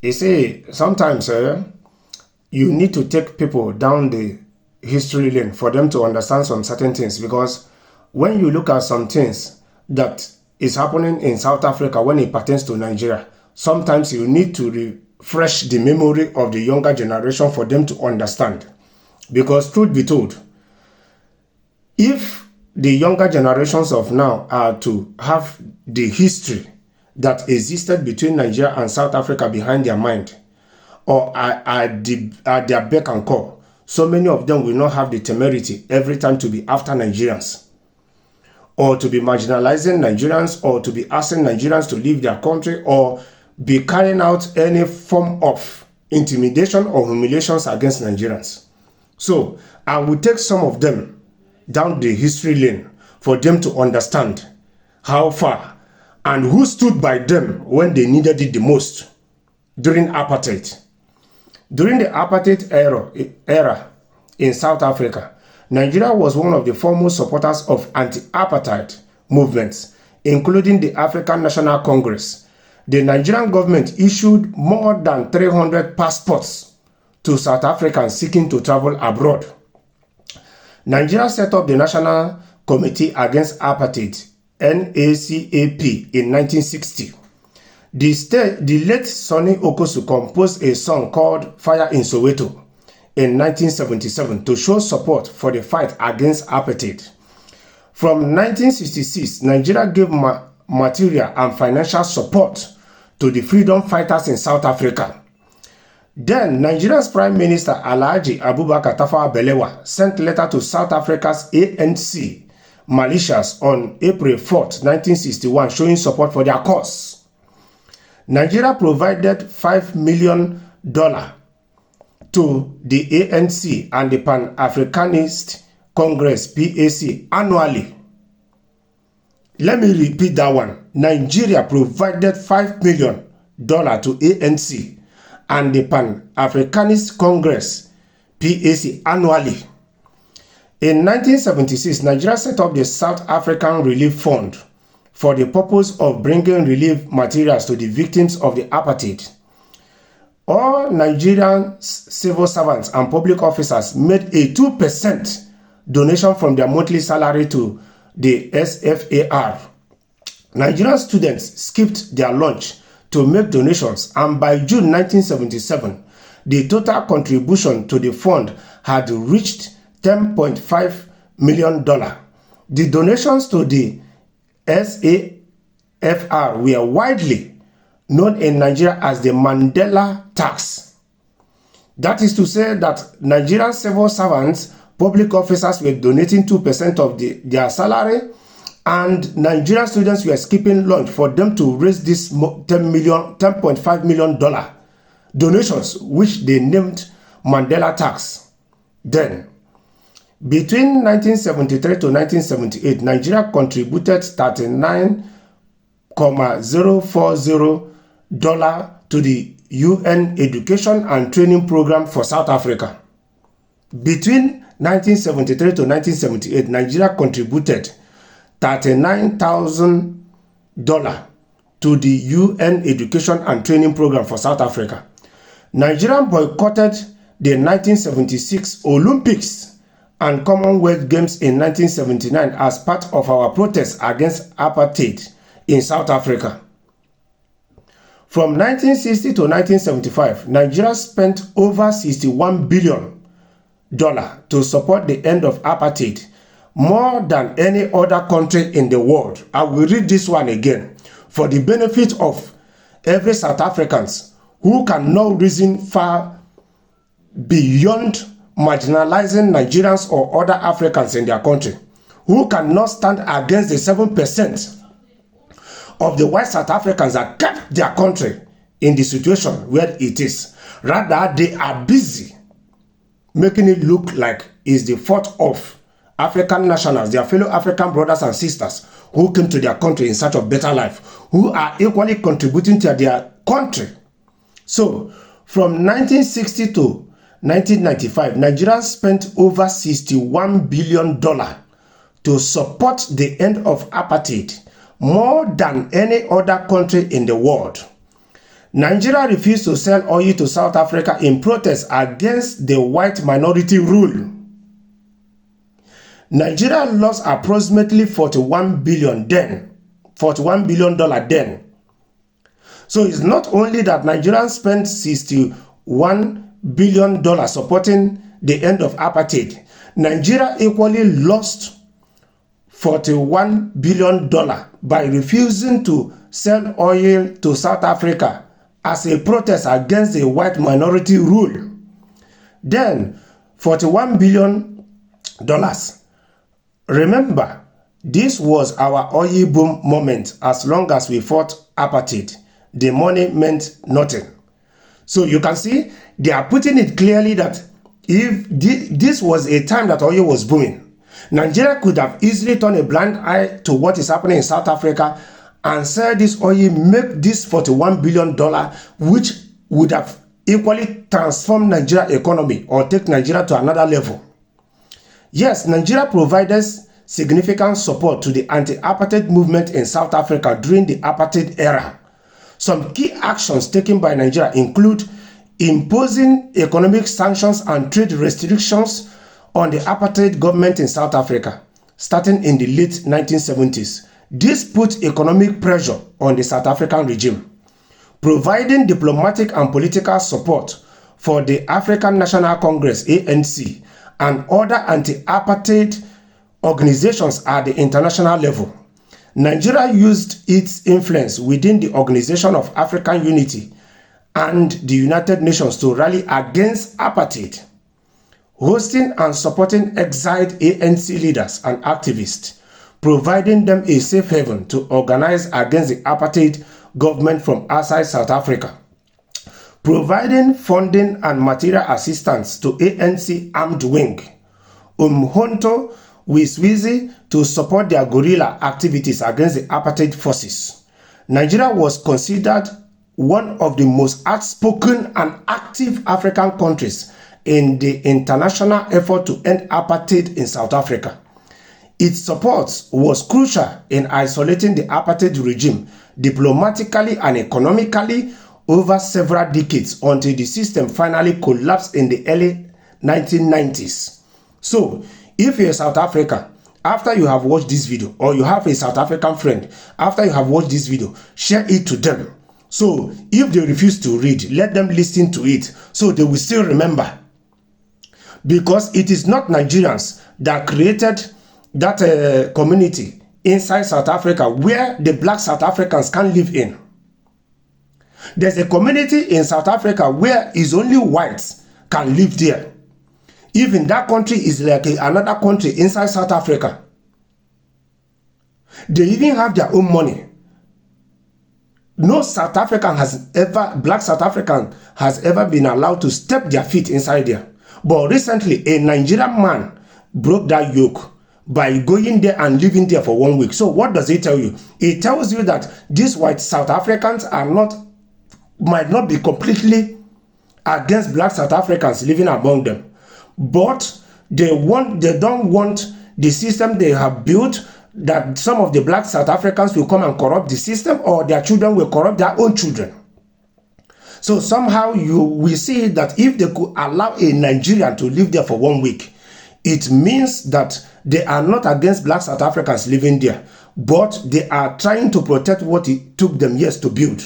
You see, sometimes you need to take people down the history lane for them to understand some certain things, because when you look at some things that is happening in South Africa when it pertains to Nigeria, sometimes you need to refresh the memory of the younger generation for them to understand. Because truth be told, if the younger generations of now are to have the history that existed between Nigeria and South Africa behind their mind, or at their beck and call, so many of them will not have the temerity every time to be after Nigerians, or to be marginalizing Nigerians, or to be asking Nigerians to leave their country, or be carrying out any form of intimidation or humiliations against Nigerians. So I will take some of them down the history lane for them to understand how far and who stood by them when they needed it the most during apartheid. During the apartheid era in South Africa, Nigeria was one of the foremost supporters of anti-apartheid movements, including the African National Congress. The Nigerian government issued more than 300 passports to South Africans seeking to travel abroad. Nigeria set up the National Committee Against Apartheid, NACAP, in 1960. The late Sonny Okosu composed a song called Fire in Soweto in 1977 to show support for the fight against apartheid. From 1966, Nigeria gave material and financial support to the freedom fighters in South Africa. Then, Nigeria's Prime Minister Alhaji Abubakar Tafawa Balewa sent letter to South Africa's ANC militias on April 4, 1961, showing support for their cause. Nigeria provided $5 million to the ANC and the Pan-Africanist Congress, PAC, annually. Let me repeat that one. Nigeria provided $5 million to ANC and the Pan-Africanist Congress, PAC, annually. In 1976, Nigeria set up the South African Relief Fund for the purpose of bringing relief materials to the victims of the apartheid. All Nigerian civil servants and public officers made a 2% donation from their monthly salary to the SFAR. Nigerian students skipped their lunch to make donations, and by June 1977, the total contribution to the fund had reached $10.5 million. The donations to the SAFR were widely known in Nigeria as the Mandela tax. That is to say that Nigerian civil servants, public officers were donating 2% of their salary, and Nigerian students were skipping lunch for them to raise this $10.5 million donations, which they named Mandela tax. Then, between 1973 to 1978, Nigeria contributed $39.040 to the UN Education and Training Program for South Africa. Between 1973 to 1978, Nigeria contributed $39,000 to the UN Education and Training Program for South Africa. Nigeria boycotted the 1976 Olympics and Commonwealth Games in 1979 as part of our protest against apartheid in South Africa. From 1960 to 1975, Nigeria spent over $61 billion to support the end of apartheid, more than any other country in the world. I will read this one again for the benefit of every South Africans who can now reason far beyond marginalizing Nigerians or other Africans in their country, who cannot stand against the 7% of the white South Africans that kept their country in the situation where it is. Rather, they are busy making it look like it's the fault of African nationals, their fellow African brothers and sisters who came to their country in search of better life, who are equally contributing to their country. So, from 1960 to 1995, Nigeria spent over $61 billion to support the end of apartheid, more than any other country in the world. Nigeria refused to sell oil to South Africa in protest against the white minority rule. Nigeria lost approximately $41 billion then. So it's not only that Nigerians spent $61 billion supporting the end of apartheid. Nigeria equally lost $41 billion by refusing to sell oil to South Africa as a protest against the white minority rule. Then, $41 billion. Remember, this was our oil boom moment. As long as we fought apartheid, the money meant nothing. So you can see, they are putting it clearly that if this was a time that oil was booming, Nigeria could have easily turned a blind eye to what is happening in South Africa and sell this oil, make this $41 billion, which would have equally transformed Nigeria's economy or take Nigeria to another level. Yes, Nigeria provided significant support to the anti-apartheid movement in South Africa during the apartheid era. Some key actions taken by Nigeria include imposing economic sanctions and trade restrictions on the apartheid government in South Africa, starting in the late 1970s. This put economic pressure on the South African regime. Providing diplomatic and political support for the African National Congress, ANC, and other anti-apartheid organizations at the international level. Nigeria used its influence within the Organization of African Unity and the United Nations to rally against apartheid, hosting and supporting exiled ANC leaders and activists, providing them a safe haven to organize against the apartheid government from outside South Africa, providing funding and material assistance to ANC armed wing, Umkhonto we Swizi to support their guerrilla activities against the apartheid forces. Nigeria was considered one of the most outspoken and active African countries in the international effort to end apartheid in South Africa. Its support was crucial in isolating the apartheid regime diplomatically and economically over several decades until the system finally collapsed in the early 1990s. So, if you're South Africa, after you have watched this video, or you have a South African friend, after you have watched this video, share it to them. So, if they refuse to read, let them listen to it, so they will still remember. Because it is not Nigerians that created that community inside South Africa where the black South Africans can live in. There's a community in South Africa where it's only whites can live there. Even that country is like another country inside South Africa. They even have their own money. No South African black South African has ever been allowed to step their feet inside there. But recently, a Nigerian man broke that yoke by going there and living there for 1 week. So what does it tell you? It tells you that these white South Africans might not be completely against black South Africans living among them. But they don't want the system they have built, that some of the black South Africans will come and corrupt the system, or their children will corrupt their own children. So somehow you will see that if they could allow a Nigerian to live there for 1 week, it means that they are not against black South Africans living there, but they are trying to protect what it took them years to build.